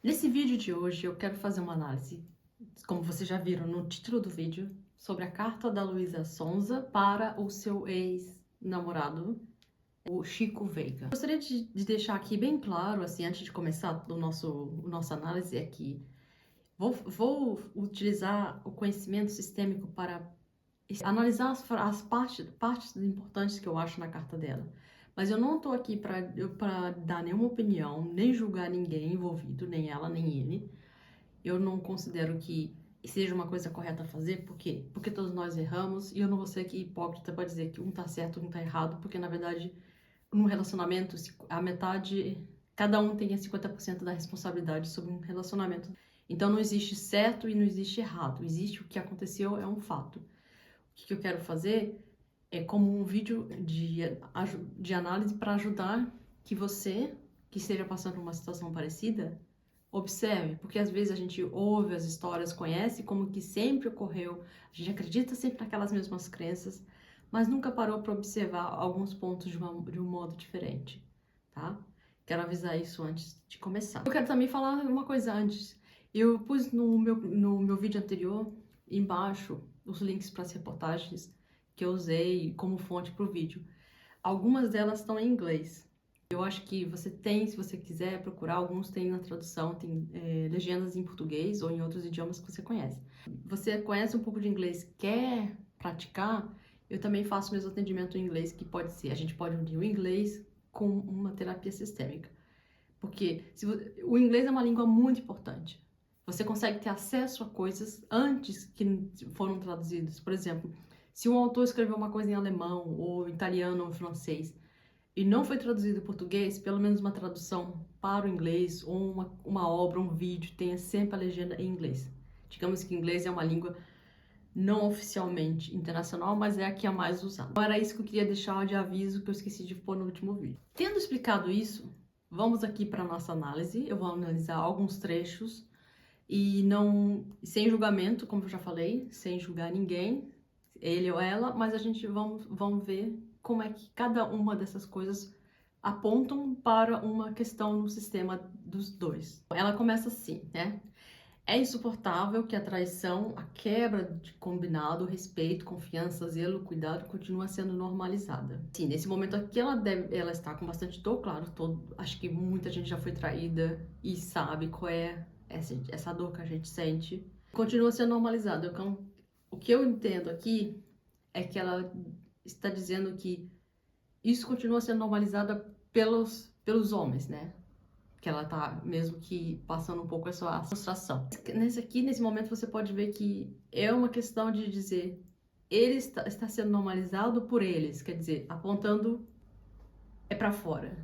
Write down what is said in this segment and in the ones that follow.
Nesse vídeo de hoje eu quero fazer uma análise, como vocês já viram no título do vídeo, sobre a carta da Luísa Sonza para o seu ex-namorado, o Chico Veiga. Gostaria de deixar aqui bem claro, assim, antes de começar nossa análise, é que vou utilizar o conhecimento sistêmico para analisar as partes importantes que eu acho na carta dela. Mas eu não estou aqui para dar nenhuma opinião, nem julgar ninguém envolvido, nem ela, nem ele. Eu não considero que seja uma coisa correta a fazer, por quê? Porque todos nós erramos, e eu não vou ser aqui hipócrita para dizer que um tá certo, um tá errado, porque na verdade, num relacionamento, a metade, cada um tem 50% da responsabilidade sobre um relacionamento. Então não existe certo e não existe errado, existe o que aconteceu, é um fato. O que eu quero fazer é como um vídeo de análise para ajudar que você, que esteja passando por uma situação parecida, observe, porque às vezes a gente ouve as histórias, conhece como que sempre ocorreu, a gente acredita sempre naquelas mesmas crenças, mas nunca parou para observar alguns pontos de um modo diferente, tá? Quero avisar isso antes de começar. Eu quero também falar uma coisa antes. Eu pus no meu vídeo anterior, embaixo, os links para as reportagens que eu usei como fonte para o vídeo. Algumas delas estão em inglês. Eu acho que você tem, se você quiser procurar, alguns tem na tradução, tem legendas em português ou em outros idiomas que você conhece. Você conhece um pouco de inglês, quer praticar? Eu também faço meus atendimentos em inglês, que pode ser, a gente pode unir o inglês com uma terapia sistêmica. Porque o inglês é uma língua muito importante. Você consegue ter acesso a coisas antes que foram traduzidas. Por exemplo, se um autor escreveu uma coisa em alemão, ou italiano, ou francês, e não foi traduzido em português, pelo menos uma tradução para o inglês, ou uma obra, um vídeo, tenha sempre a legenda em inglês. Digamos que inglês é uma língua não oficialmente internacional, mas é a que é a mais usada. Então, era isso que eu queria deixar de aviso, que eu esqueci de pôr no último vídeo. Tendo explicado isso, vamos aqui para a nossa análise. Eu vou analisar alguns trechos e não sem julgamento, como eu já falei, sem julgar ninguém, ele ou ela, mas a gente vamos ver como é que cada uma dessas coisas apontam para uma questão no sistema dos dois. Ela começa assim, né? É insuportável que a traição, a quebra de combinado, respeito, confiança, zelo, cuidado continua sendo normalizada. Sim, nesse momento aqui ela está com bastante dor, claro, acho que muita gente já foi traída e sabe qual é essa dor que a gente sente. Continua sendo normalizada. Então, o que eu entendo aqui é que ela está dizendo que isso continua sendo normalizada pelos homens, né? Que ela tá mesmo que passando um pouco essa frustração. Nesse momento, você pode ver que é uma questão de dizer ele está sendo normalizado por eles, quer dizer, apontando para fora.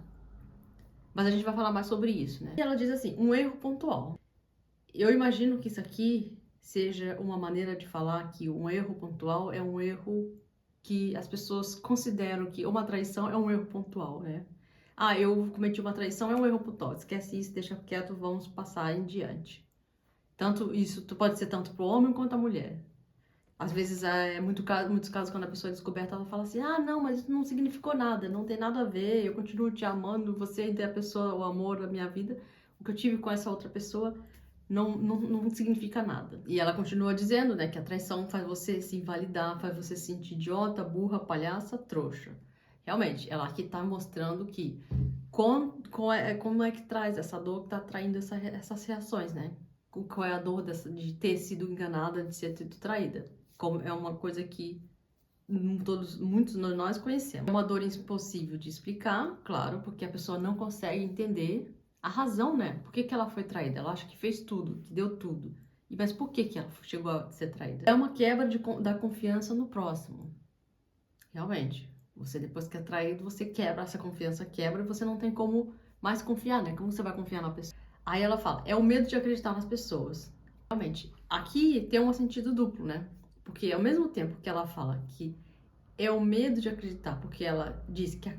Mas a gente vai falar mais sobre isso, né? E ela diz assim, um erro pontual. Eu imagino que isso aqui seja uma maneira de falar que um erro pontual é um erro que as pessoas consideram que uma traição é um erro pontual, né? Ah, eu cometi uma traição, é um erro pontual. Esquece isso, deixa quieto, vamos passar em diante. Tanto isso pode ser tanto para o homem quanto a mulher. Às vezes, muitos casos, quando a pessoa é descoberta, ela fala assim, ah, não, mas isso não significou nada, não tem nada a ver, eu continuo te amando, você ainda é a pessoa, o amor da minha vida. O que eu tive com essa outra pessoa não significa nada. E ela continua dizendo, né, que a traição faz você se invalidar, faz você se sentir idiota, burra, palhaça, trouxa. Realmente, ela aqui tá mostrando que como é que traz essa dor que tá traindo essas reações, né? Qual é a dor de ter sido enganada, de ser traída. Como é uma coisa que muitos de nós conhecemos. É uma dor impossível de explicar, claro, porque a pessoa não consegue entender a razão, né? Por que ela foi traída? Ela acha que fez tudo, que deu tudo. Mas por que ela chegou a ser traída? É uma quebra da confiança no próximo. Realmente. Você, depois que é traído, você quebra, essa confiança quebra e você não tem como mais confiar, né? Como você vai confiar na pessoa? Aí ela fala, é o medo de acreditar nas pessoas. Realmente, aqui tem um sentido duplo, né? Porque ao mesmo tempo que ela fala que é o medo de acreditar, porque ela diz que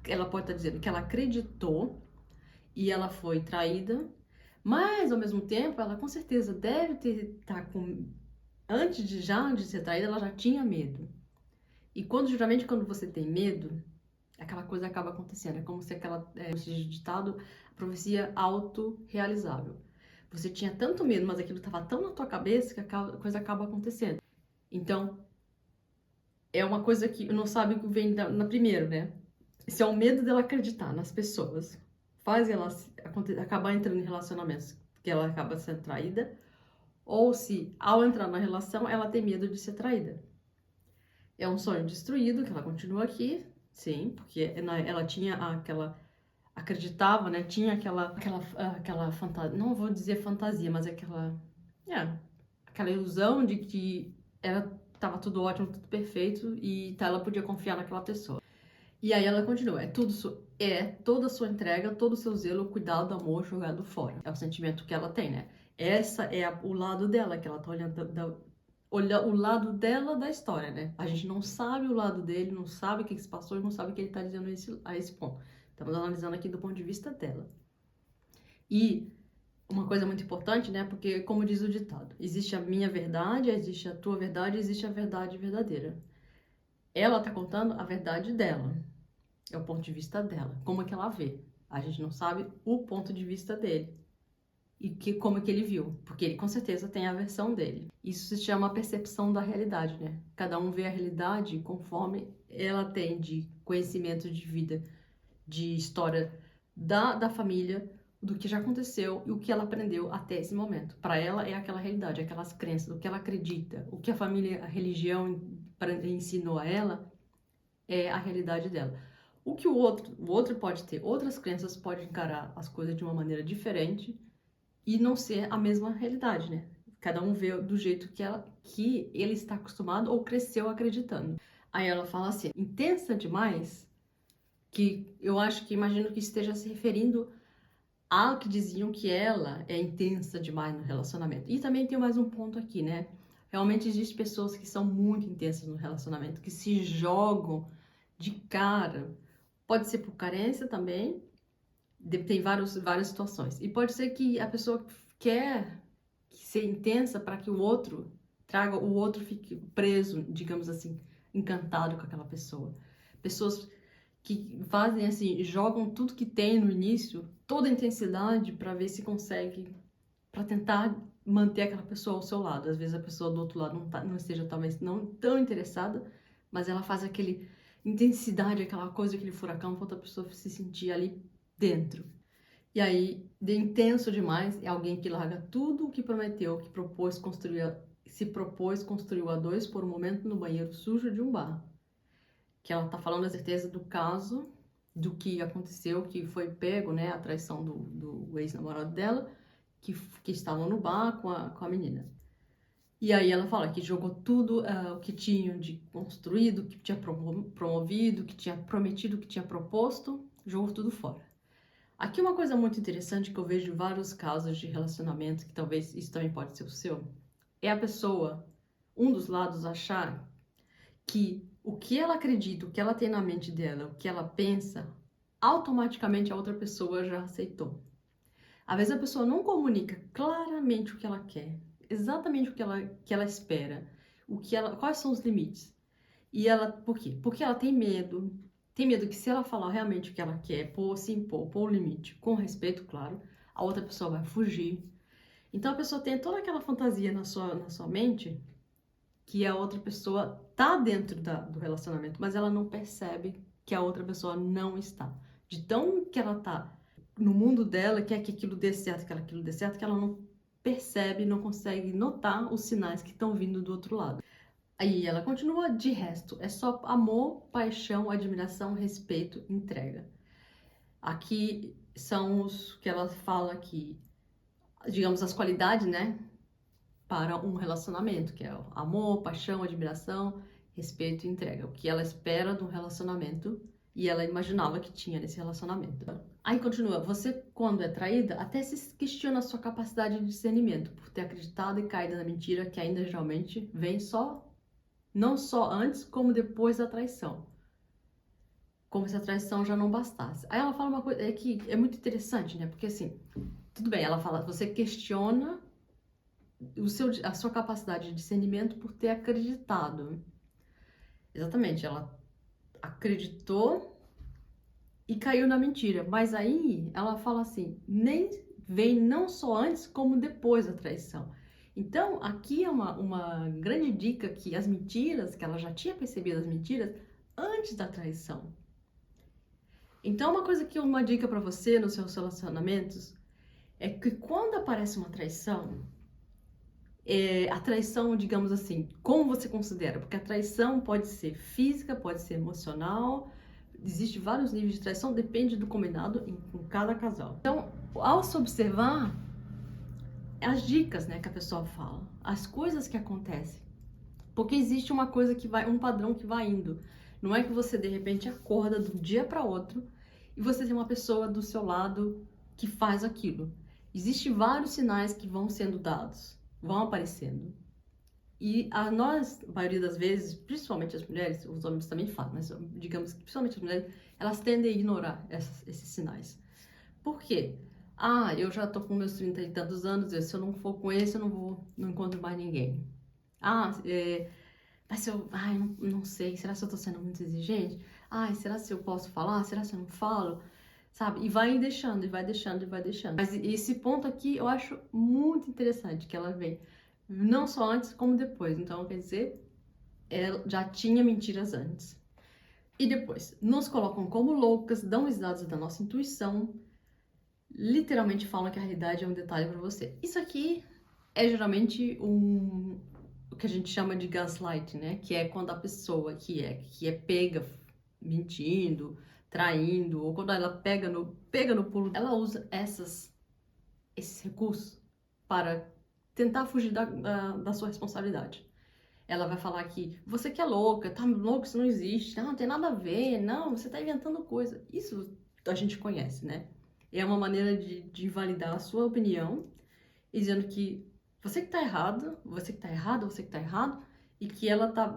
ela pode estar dizendo que ela acreditou e ela foi traída, mas ao mesmo tempo ela com certeza deve estar com antes de ser traída, ela já tinha medo. E geralmente quando você tem medo, aquela coisa acaba acontecendo. É como se esse ditado, a profecia autorrealizável. Você tinha tanto medo, mas aquilo estava tão na tua cabeça que a coisa acaba acontecendo. Então, é uma coisa que não sabe o que vem na primeiro, né? Se é o medo dela acreditar nas pessoas, faz ela acabar entrando em relacionamentos que ela acaba sendo traída, ou se ao entrar na relação ela tem medo de ser traída. É um sonho destruído, que ela continua aqui, sim, porque ela tinha aquela, acreditava, né? Tinha aquela fantasia, não vou dizer fantasia, mas aquela ilusão de que tava tudo ótimo, tudo perfeito e ela podia confiar naquela pessoa. E aí ela continua, toda a sua entrega, todo o seu zelo, cuidado, amor jogado fora. É o sentimento que ela tem, né? Essa é o lado dela, que ela tá olhando, olha o lado dela da história, né? A gente não sabe o lado dele, não sabe o que se passou e não sabe o que ele tá dizendo a esse ponto. Estamos analisando aqui do ponto de vista dela. E uma coisa muito importante, né? Porque, como diz o ditado, existe a minha verdade, existe a tua verdade, existe a verdade verdadeira. Ela tá contando a verdade dela. É o ponto de vista dela. Como é que ela vê? A gente não sabe o ponto de vista dele. E como é que ele viu. Porque ele com certeza tem a versão dele. Isso se chama percepção da realidade, né? Cada um vê a realidade conforme ela tem de conhecimento de vida, de história da família, do que já aconteceu e o que ela aprendeu até esse momento. Para ela é aquela realidade, aquelas crenças, o que ela acredita, o que a família, a religião ensinou a ela é a realidade dela. O que o outro pode ter outras crenças, pode encarar as coisas de uma maneira diferente e não ser a mesma realidade, né? Cada um vê do jeito que ele está acostumado ou cresceu acreditando. Aí ela fala assim, intensa demais, que eu acho que imagino que esteja se referindo ao que diziam que ela é intensa demais no relacionamento. E também tem mais um ponto aqui, né? Realmente existem pessoas que são muito intensas no relacionamento, que se jogam de cara. Pode ser por carência também, tem várias situações. E pode ser que a pessoa quer ser intensa para que o outro fique preso, digamos assim, encantado com aquela pessoa. Pessoas que fazem assim, jogam tudo que tem no início, toda a intensidade para ver se consegue, para tentar manter aquela pessoa ao seu lado. Às vezes a pessoa do outro lado não esteja talvez não tão interessada, mas ela faz aquele intensidade, aquela coisa, aquele furacão, para outra pessoa se sentir ali dentro. E aí, de intenso demais, é alguém que larga tudo o que prometeu, que se propôs construir a dois por um momento no banheiro sujo de um bar. Que ela tá falando a certeza do caso, do que aconteceu, que foi pego, né, a traição do ex-namorado dela, que estavam no bar com a menina. E aí ela fala que jogou tudo o que tinham de construído, que tinha promovido, que tinha prometido, que tinha proposto, jogou tudo fora. Aqui uma coisa muito interessante que eu vejo em vários casos de relacionamento, que talvez isso também pode ser o seu, é a pessoa, um dos lados, achar que o que ela acredita, o que ela tem na mente dela, o que ela pensa, automaticamente a outra pessoa já aceitou. Às vezes a pessoa não comunica claramente o que ela quer, exatamente o que ela espera, quais são os limites. E ela, por quê? Porque ela tem medo que se ela falar realmente o que ela quer, se impor, pôr o limite, com respeito, claro, a outra pessoa vai fugir. Então a pessoa tem toda aquela fantasia na sua mente que a outra pessoa tá dentro do relacionamento, mas ela não percebe que a outra pessoa não está. De tão que ela tá no mundo dela, quer que aquilo dê certo, que ela não percebe, não consegue notar os sinais que estão vindo do outro lado. Aí ela continua, de resto, é só amor, paixão, admiração, respeito, entrega. Aqui são os que ela fala aqui, digamos, as qualidades, né, para um relacionamento, que é o amor, paixão, admiração, respeito e entrega. O que ela espera de um relacionamento e ela imaginava que tinha nesse relacionamento. Aí continua, você quando é traída, até se questiona a sua capacidade de discernimento, por ter acreditado e caído na mentira que ainda geralmente vem não só antes, como depois da traição. Como se a traição já não bastasse. Aí ela fala uma coisa que é muito interessante, né? Porque assim, tudo bem, ela fala, você questiona a sua capacidade de discernimento por ter acreditado. Exatamente, ela acreditou e caiu na mentira. Mas aí ela fala assim, nem vem não só antes, como depois da traição. Então, aqui é uma grande dica que as mentiras, que ela já tinha percebido as mentiras antes da traição. Então, uma dica para você nos seus relacionamentos é que quando aparece uma traição, a traição, digamos assim, como você considera? Porque a traição pode ser física, pode ser emocional, existem vários níveis de traição, depende do combinado em cada casal. Então, ao se observar, as dicas, né, que a pessoa fala, as coisas que acontecem, porque existe uma coisa que vai, um padrão que vai indo. Não é que você de repente acorda de um dia para outro e você tem uma pessoa do seu lado que faz aquilo. Existem vários sinais que vão sendo dados, vão aparecendo. E a maioria das vezes, principalmente as mulheres, os homens também falam, mas digamos que principalmente as mulheres, elas tendem a ignorar esses sinais. Por quê? Ah, eu já tô com meus 30 e tantos anos, se eu não for com esse, não encontro mais ninguém. Ah, mas ai, não sei, será que eu tô sendo muito exigente? Ai, será que eu posso falar? Será que eu não falo? Sabe? E vai deixando, e vai deixando, e vai deixando. Mas esse ponto aqui eu acho muito interessante que ela vem. Não só antes, como depois. Então, quer dizer, ela já tinha mentiras antes. E depois, nos colocam como loucas, dão os dados da nossa intuição, literalmente falam que a realidade é um detalhe para você. Isso aqui é geralmente o que a gente chama de gaslight, né? Que é quando a pessoa que é pega mentindo, traindo, ou quando ela pega no pulo, ela usa esses recursos para tentar fugir da sua responsabilidade. Ela vai falar que você que é louca, tá louco, isso não existe, não tem nada a ver, não, você tá inventando coisa. Isso a gente conhece, né? É uma maneira de invalidar a sua opinião, e dizendo que você que tá errado, você que tá errado, você que tá errado, e que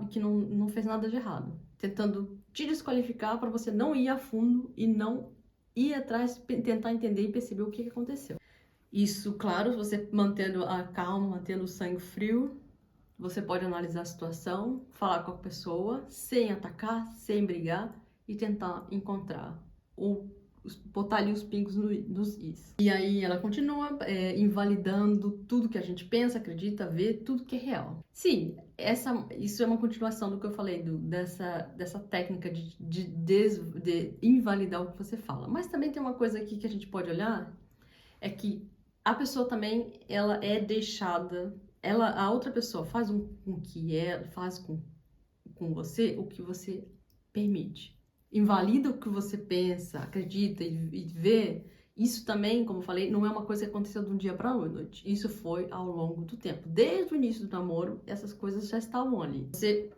que não fez nada de errado. Tentando te desqualificar para você não ir a fundo e não ir atrás, tentar entender e perceber o que aconteceu. Isso, claro, você mantendo a calma, mantendo o sangue frio, você pode analisar a situação, falar com a pessoa, sem atacar, sem brigar, e tentar encontrar botar ali os pingos nos is. E aí ela continua invalidando tudo que a gente pensa, acredita, vê, tudo que é real. Sim, isso é uma continuação do que eu falei, dessa técnica de invalidar o que você fala. Mas também tem uma coisa aqui que a gente pode olhar, é que a pessoa também, ela é deixada, a outra pessoa faz com você o que você permite. Invalida o que você pensa, acredita e vê. Isso também, como eu falei, não é uma coisa que aconteceu de um dia para a noite. Isso foi ao longo do tempo. Desde o início do namoro, essas coisas já estavam ali. Se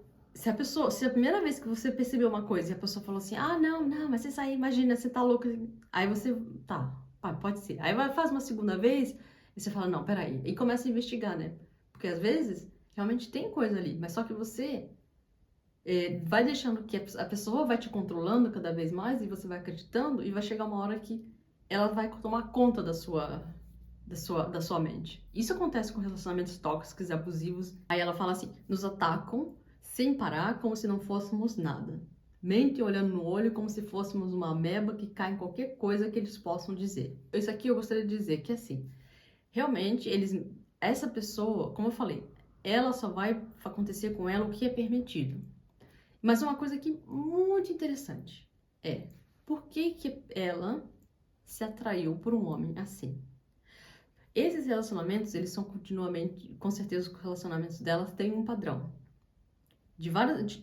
a primeira vez que você percebeu uma coisa e a pessoa falou assim, ah, não, mas você sai, imagina, você tá louca. Aí você, tá, pode ser. Aí faz uma segunda vez e você fala, não, peraí. E começa a investigar, né? Porque às vezes, realmente tem coisa ali, mas só que você vai deixando que a pessoa vai te controlando cada vez mais e você vai acreditando e vai chegar uma hora que ela vai tomar conta da sua mente. Isso acontece com relacionamentos tóxicos e abusivos. Aí ela fala assim, nos atacam sem parar como se não fôssemos nada. Mente olhando no olho como se fôssemos uma ameba que cai em qualquer coisa que eles possam dizer. Isso aqui eu gostaria de dizer que assim, realmente essa pessoa, como eu falei, ela só vai acontecer com ela o que é permitido. Mas uma coisa aqui muito interessante é por que ela se atraiu por um homem assim. Esses relacionamentos, eles são continuamente, com certeza os relacionamentos delas têm um padrão. De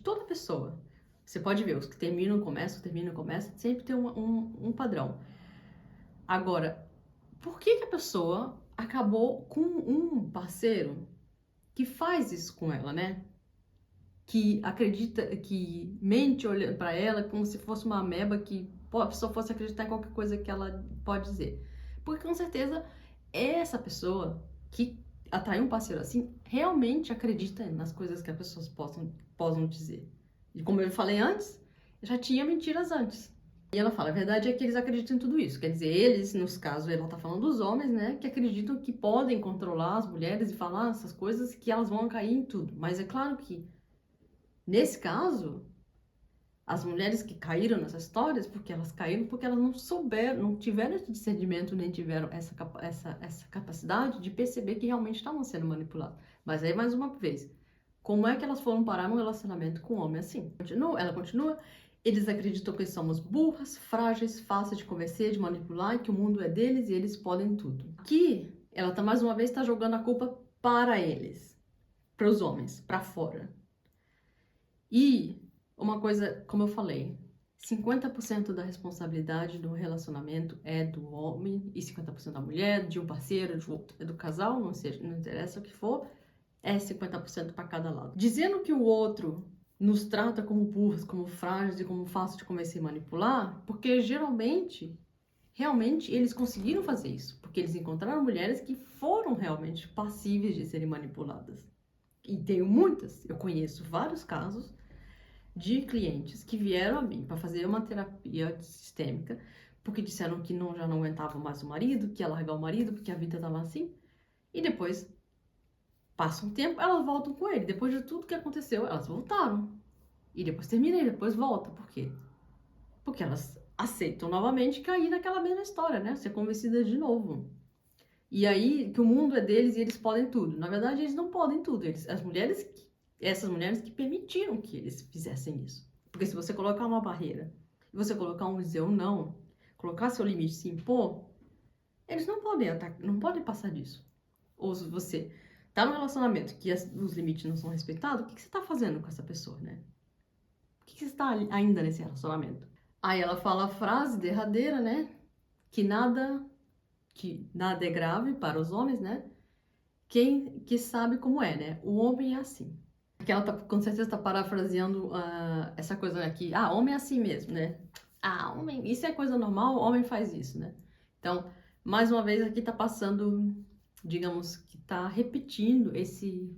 toda pessoa. Você pode ver, os que terminam, começam, sempre tem um padrão. Agora, por que a pessoa acabou com um parceiro que faz isso com ela, né? Que acredita, que mente olhando para ela como se fosse uma ameba que a pessoa fosse acreditar em qualquer coisa que ela pode dizer. Porque com certeza essa pessoa que atrai um parceiro assim realmente acredita nas coisas que as pessoas possam dizer. E como eu falei antes, já tinha mentiras antes. E ela fala, a verdade é que eles acreditam em tudo isso. Quer dizer, eles, nos casos, ela tá falando dos homens, né? Que acreditam que podem controlar as mulheres e falar essas coisas que elas vão cair em tudo. Mas é claro que nesse caso, As mulheres que caíram nessas histórias, porque elas não souberam, não tiveram esse discernimento, nem tiveram essa capacidade de perceber que realmente estavam sendo manipuladas. Mas aí, mais uma vez, como é que elas foram parar num relacionamento com um homem assim? Ela continua, eles acreditam que somos burras, frágeis, fáceis de convencer, de manipular, que o mundo é deles e eles podem tudo. Aqui, ela mais uma vez está jogando a culpa para eles, para os homens, para fora. E uma coisa, como eu falei, 50% da responsabilidade do relacionamento é do homem e 50% da mulher, de um parceiro, de outro, é do casal, não interessa o que for, é 50% para cada lado. Dizendo que o outro nos trata como burros, como frágeis e como fácil de convencer e manipular, porque realmente eles conseguiram fazer isso, porque eles encontraram mulheres que foram realmente passíveis de serem manipuladas. E tenho muitas, eu conheço vários casos de clientes que vieram a mim para fazer uma terapia sistêmica, porque disseram que já não aguentavam mais o marido, que ia largar o marido, porque a vida estava assim. E depois, passa um tempo, elas voltam com ele. Depois de tudo que aconteceu, elas voltaram. E depois termina e depois volta. Por quê? Porque elas aceitam novamente cair naquela mesma história, né? Ser convencidas de novo. E aí, que o mundo é deles e eles podem tudo. Na verdade, eles não podem tudo. Essas mulheres que permitiram que eles fizessem isso. Porque se você colocar uma barreira, e você colocar um dizer ou não, colocar seu limite, se impor, eles não podem não podem passar disso. Ou se você tá num relacionamento que os limites não são respeitados, o que você tá fazendo com essa pessoa, né? Por que você está ainda nesse relacionamento? Aí ela fala a frase derradeira, né? Que nada é grave para os homens, né? Quem que sabe como é, né? O homem é assim. Que ela com certeza tá parafraseando essa coisa aqui. Homem é assim mesmo, né? Homem, isso é coisa normal, homem faz isso, né? Então, mais uma vez aqui tá passando, digamos, que tá repetindo esse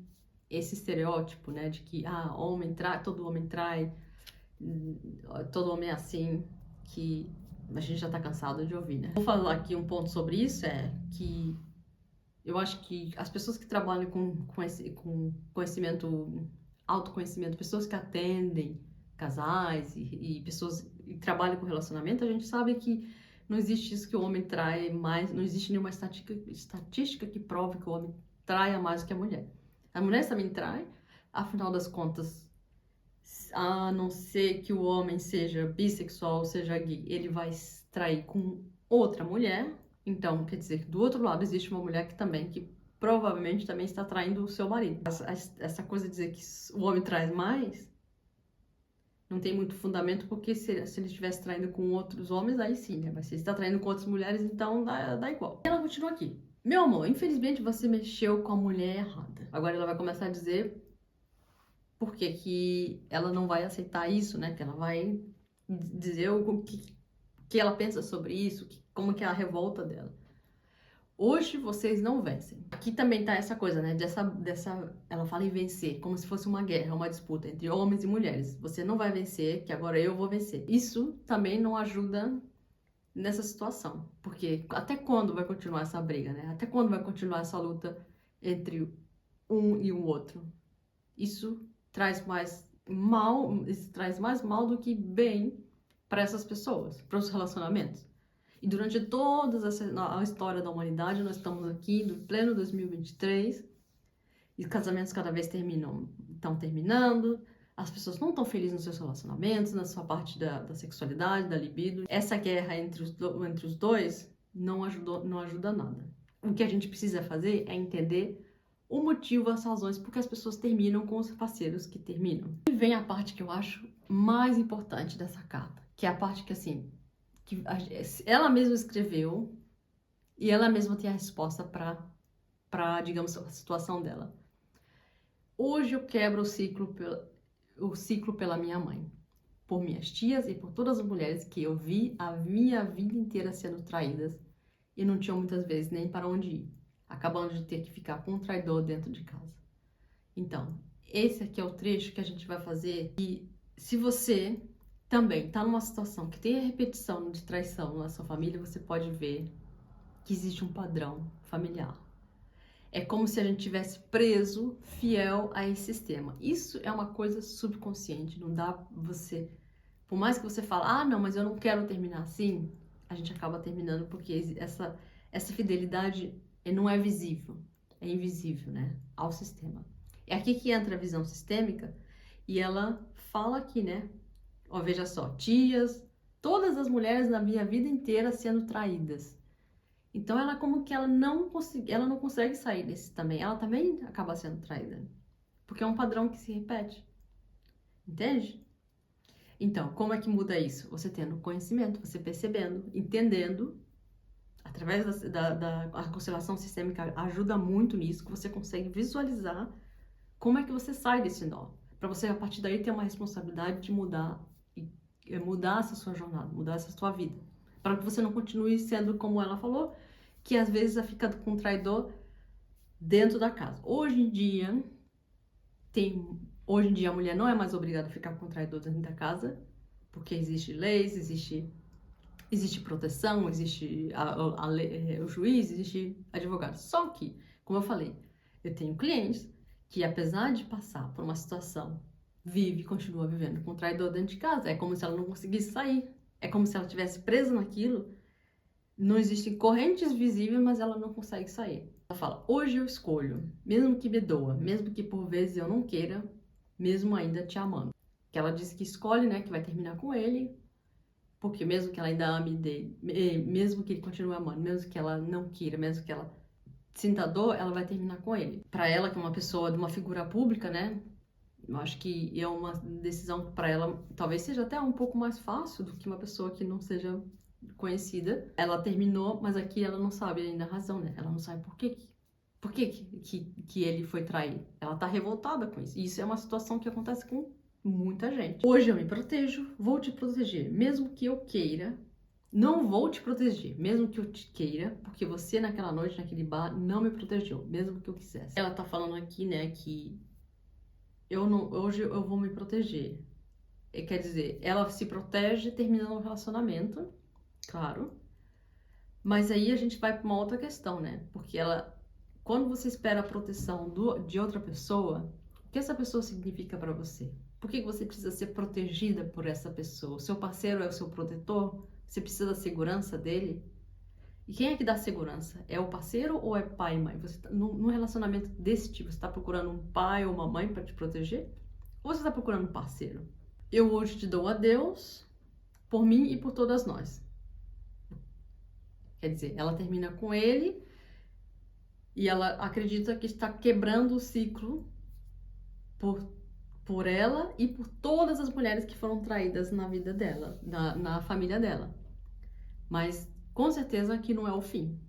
estereótipo, né? De que, homem trai, todo homem trai, todo homem é assim, que a gente já tá cansado de ouvir, né? Vou falar aqui um ponto sobre isso, é que eu acho que as pessoas que trabalham com conhecimento, autoconhecimento, pessoas que atendem casais e pessoas que trabalham com relacionamento, a gente sabe que não existe isso que o homem trai mais, não existe nenhuma estatística que prove que o homem traia mais do que a mulher. A mulher também trai, afinal das contas, a não ser que o homem seja bissexual, seja gay, ele vai trair com outra mulher. Então, quer dizer que do outro lado existe uma mulher que provavelmente também está traindo o seu marido. Essa coisa de dizer que o homem traz mais, não tem muito fundamento, porque se ele estivesse traindo com outros homens, aí sim, né? Mas se ele está traindo com outras mulheres, então dá igual. Ela continua aqui. Meu amor, infelizmente você mexeu com a mulher errada. Agora ela vai começar a dizer por que ela não vai aceitar isso, né? Que ela vai dizer o que ela pensa sobre isso, como que é a revolta dela. Hoje vocês não vencem. Aqui também tá essa coisa, né? Ela fala em vencer, como se fosse uma guerra, uma disputa entre homens e mulheres. Você não vai vencer, que agora eu vou vencer. Isso também não ajuda nessa situação, porque até quando vai continuar essa briga, né? Até quando vai continuar essa luta entre um e o outro? Isso traz mais mais mal do que bem para essas pessoas, para os relacionamentos. E durante toda a história da humanidade, nós estamos aqui no pleno 2023 e casamentos cada vez estão terminando, as pessoas não estão felizes nos seus relacionamentos, na sua parte da sexualidade, da libido. Essa guerra entre os dois não ajuda nada. O que a gente precisa fazer é entender o motivo, as razões porque as pessoas terminam com os parceiros que terminam. E vem a parte que eu acho mais importante dessa carta, que é a parte que, assim, que ela mesma escreveu e ela mesma tem a resposta para, digamos, a situação dela. Hoje eu quebro o ciclo pela minha mãe, por minhas tias e por todas as mulheres que eu vi a minha vida inteira sendo traídas e não tinham muitas vezes nem para onde ir, acabando de ter que ficar com um traidor dentro de casa. Então, esse aqui é o trecho que a gente vai fazer. E se você também está numa situação que tem a repetição de traição na sua família, você pode ver que existe um padrão familiar. É como se a gente tivesse preso, fiel a esse sistema. Isso é uma coisa subconsciente, não dá você Por mais que você fale, ah, não, mas eu não quero terminar assim, a gente acaba terminando porque essa fidelidade não é visível, é invisível, né, ao sistema. É aqui que entra a visão sistêmica e ela fala aqui, né, ó, veja só, tias, todas as mulheres na minha vida inteira sendo traídas. Então ela como que ela não consegue sair desse também, ela também acaba sendo traída, porque é um padrão que se repete, entende? Então, como é que muda isso? Você tendo conhecimento, você percebendo, entendendo, através a constelação sistêmica ajuda muito nisso, que você consegue visualizar como é que você sai desse nó, para você a partir daí ter uma responsabilidade de mudar e mudar essa sua jornada, mudar essa sua vida, para que você não continue sendo como ela falou, que às vezes fica com um traidor dentro da casa. Hoje em dia a mulher não é mais obrigada a ficar com o traidor dentro da casa, porque existe leis, existe proteção, existe o juiz, existe advogado. Só que, como eu falei, eu tenho clientes que, apesar de passar por uma situação, continua vivendo com o traidor dentro de casa. É como se ela não conseguisse sair. É como se ela estivesse presa naquilo. Não existem correntes visíveis, mas ela não consegue sair. Ela fala, hoje eu escolho, mesmo que me doa, mesmo que por vezes eu não queira, mesmo ainda te amando. Que ela diz que escolhe, né, que vai terminar com ele, porque mesmo que ela ainda ame dele, mesmo que ele continue amando, mesmo que ela não queira, mesmo que ela sinta dor, ela vai terminar com ele. Para ela, que é uma pessoa de uma figura pública, né, eu acho que é uma decisão que para ela talvez seja até um pouco mais fácil do que uma pessoa que não seja conhecida. Ela terminou, mas aqui ela não sabe ainda a razão, né? Ela não sabe por que ele foi trair. Ela tá revoltada com isso. E isso é uma situação que acontece com muita gente. Hoje eu me protejo, vou te proteger, mesmo que eu queira. Não vou te proteger, mesmo que eu te queira, porque você naquela noite, naquele bar, não me protegeu, mesmo que eu quisesse. Ela tá falando aqui, né, que hoje eu vou me proteger. Quer dizer, ela se protege terminando o relacionamento, claro. Mas aí a gente vai para uma outra questão, né? Porque quando você espera a proteção de outra pessoa, o que essa pessoa significa para você? Por que você precisa ser protegida por essa pessoa? O seu parceiro é o seu protetor? Você precisa da segurança dele? E quem é que dá segurança? É o parceiro ou é pai e mãe? Você num relacionamento desse tipo, você está procurando um pai ou uma mãe para te proteger? Ou você está procurando um parceiro? Eu hoje te dou a Deus por mim e por todas nós. Quer dizer, ela termina com ele e ela acredita que está quebrando o ciclo por ela e por todas as mulheres que foram traídas na vida dela, na família dela. Mas com certeza que não é o fim,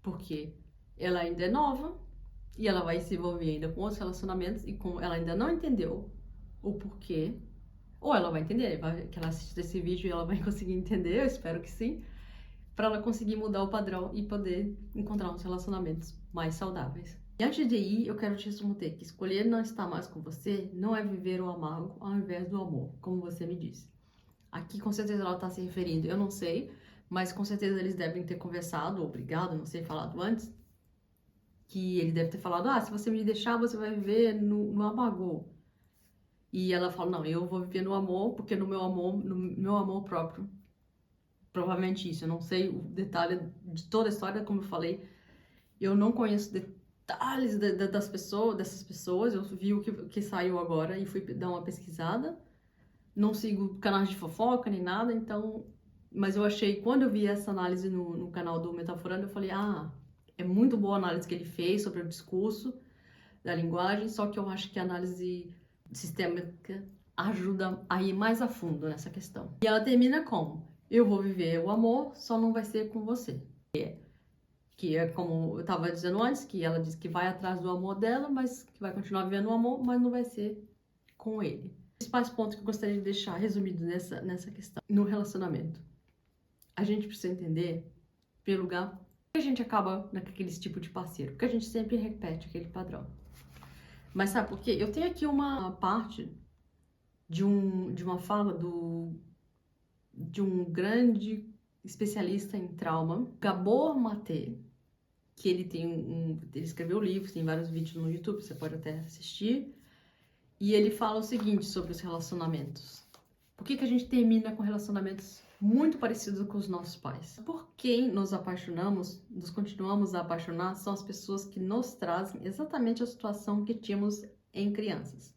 porque ela ainda é nova e ela vai se envolver ainda com outros relacionamentos e como ela ainda não entendeu o porquê, ou ela vai entender, que ela assiste esse vídeo e ela vai conseguir entender, eu espero que sim, para ela conseguir mudar o padrão e poder encontrar uns relacionamentos mais saudáveis. E antes de ir, eu quero te responder que escolher não estar mais com você não é viver o amargo ao invés do amor, como você me disse. Aqui com certeza ela está se referindo, eu não sei, mas com certeza eles devem ter conversado, ou brigado, não sei, falado antes, que ele deve ter falado, ah, se você me deixar, você vai viver no amargor. E ela fala, não, eu vou viver no amor, porque no meu amor próprio, provavelmente isso. Eu não sei o detalhe de toda a história, como eu falei, eu não conheço detalhes dessas pessoas, eu vi o que saiu agora e fui dar uma pesquisada. Não sigo canais de fofoca nem nada, então... Mas eu achei, quando eu vi essa análise no canal do Metaforando, eu falei, ah, é muito boa a análise que ele fez sobre o discurso, da linguagem, só que eu acho que a análise sistêmica ajuda a ir mais a fundo nessa questão. E ela termina como? Eu vou viver o amor, só não vai ser com você. Que é como eu estava dizendo antes, que ela diz que vai atrás do amor dela, mas que vai continuar vivendo o amor, mas não vai ser com ele. Os principais pontos que eu gostaria de deixar resumidos nessa questão, no relacionamento. A gente precisa entender, em primeiro lugar, por que a gente acaba naquele tipo de parceiro? Porque a gente sempre repete aquele padrão. Mas sabe por quê? Eu tenho aqui uma parte de uma fala de um grande especialista em trauma, Gabor Mate, que ele ele escreveu livros, tem vários vídeos no YouTube, você pode até assistir, e ele fala o seguinte sobre os relacionamentos. Por que a gente termina com relacionamentos muito parecidos com os nossos pais? Por quem nos apaixonamos, nos continuamos a apaixonar, são as pessoas que nos trazem exatamente a situação que tínhamos em crianças.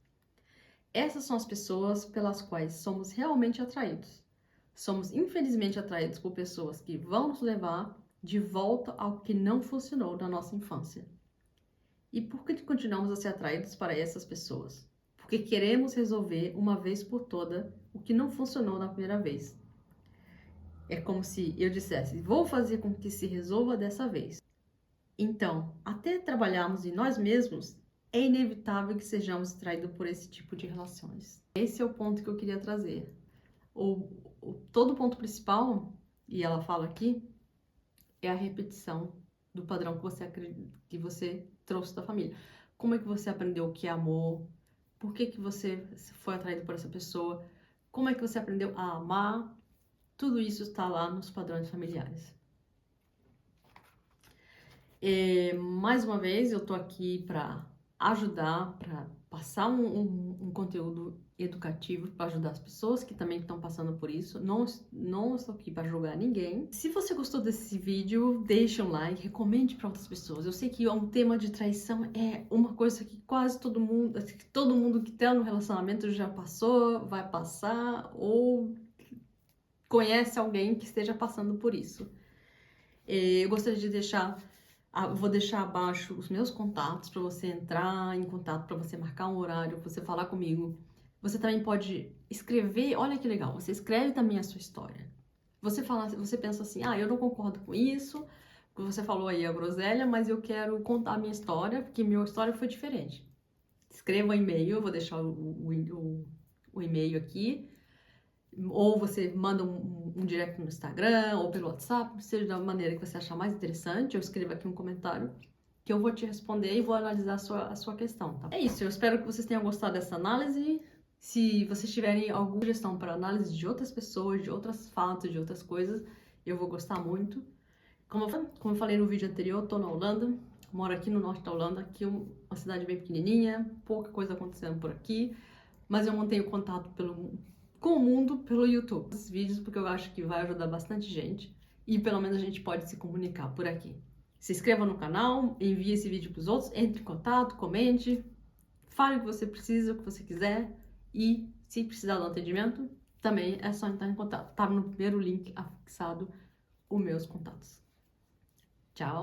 Essas são as pessoas pelas quais somos realmente atraídos. Somos infelizmente atraídos por pessoas que vão nos levar de volta ao que não funcionou na nossa infância. E por que continuamos a ser atraídos para essas pessoas? Porque queremos resolver uma vez por toda o que não funcionou na primeira vez. É como se eu dissesse, vou fazer com que se resolva dessa vez. Então, até trabalharmos em nós mesmos, é inevitável que sejamos atraídos por esse tipo de relações. Esse é o ponto que eu queria trazer. Todo o ponto principal, e ela fala aqui, é a repetição do padrão que você trouxe da família. Como é que você aprendeu o que é amor? Por que você foi atraído por essa pessoa? Como é que você aprendeu a amar? Tudo isso está lá nos padrões familiares. Mais uma vez, eu tô aqui para ajudar, para passar um conteúdo educativo para ajudar as pessoas que também estão passando por isso. Não estou aqui para julgar ninguém. Se você gostou desse vídeo, deixa um like, recomende para outras pessoas. Eu sei que um tema de traição é uma coisa que quase todo mundo que está no relacionamento já passou, vai passar ou conhece alguém que esteja passando por isso. Eu gostaria de vou deixar abaixo os meus contatos para você entrar em contato, para você marcar um horário, para você falar comigo. Você também pode escrever, olha que legal, você escreve também a sua história. Você pensa assim, eu não concordo com isso, que você falou aí a groselha, mas eu quero contar a minha história, porque minha história foi diferente. Escreva um e-mail, eu vou deixar o e-mail aqui, ou você manda um direct no Instagram ou pelo WhatsApp, seja da maneira que você achar mais interessante. Eu escrevo aqui um comentário que eu vou te responder e vou analisar a sua questão, tá? É isso, eu espero que vocês tenham gostado dessa análise. Se vocês tiverem alguma sugestão para análise de outras pessoas, de outros fatos, de outras coisas, eu vou gostar muito. Como eu falei no vídeo anterior, eu tô na Holanda, moro aqui no norte da Holanda, aqui uma cidade bem pequenininha, pouca coisa acontecendo por aqui, mas eu mantenho contato com o mundo pelo YouTube. Esses vídeos porque eu acho que vai ajudar bastante gente e pelo menos a gente pode se comunicar por aqui. Se inscreva no canal, envie esse vídeo para os outros, entre em contato, comente, fale o que você precisa, o que você quiser e se precisar de um atendimento, também é só entrar em contato. Tá no primeiro link afixado os meus contatos. Tchau!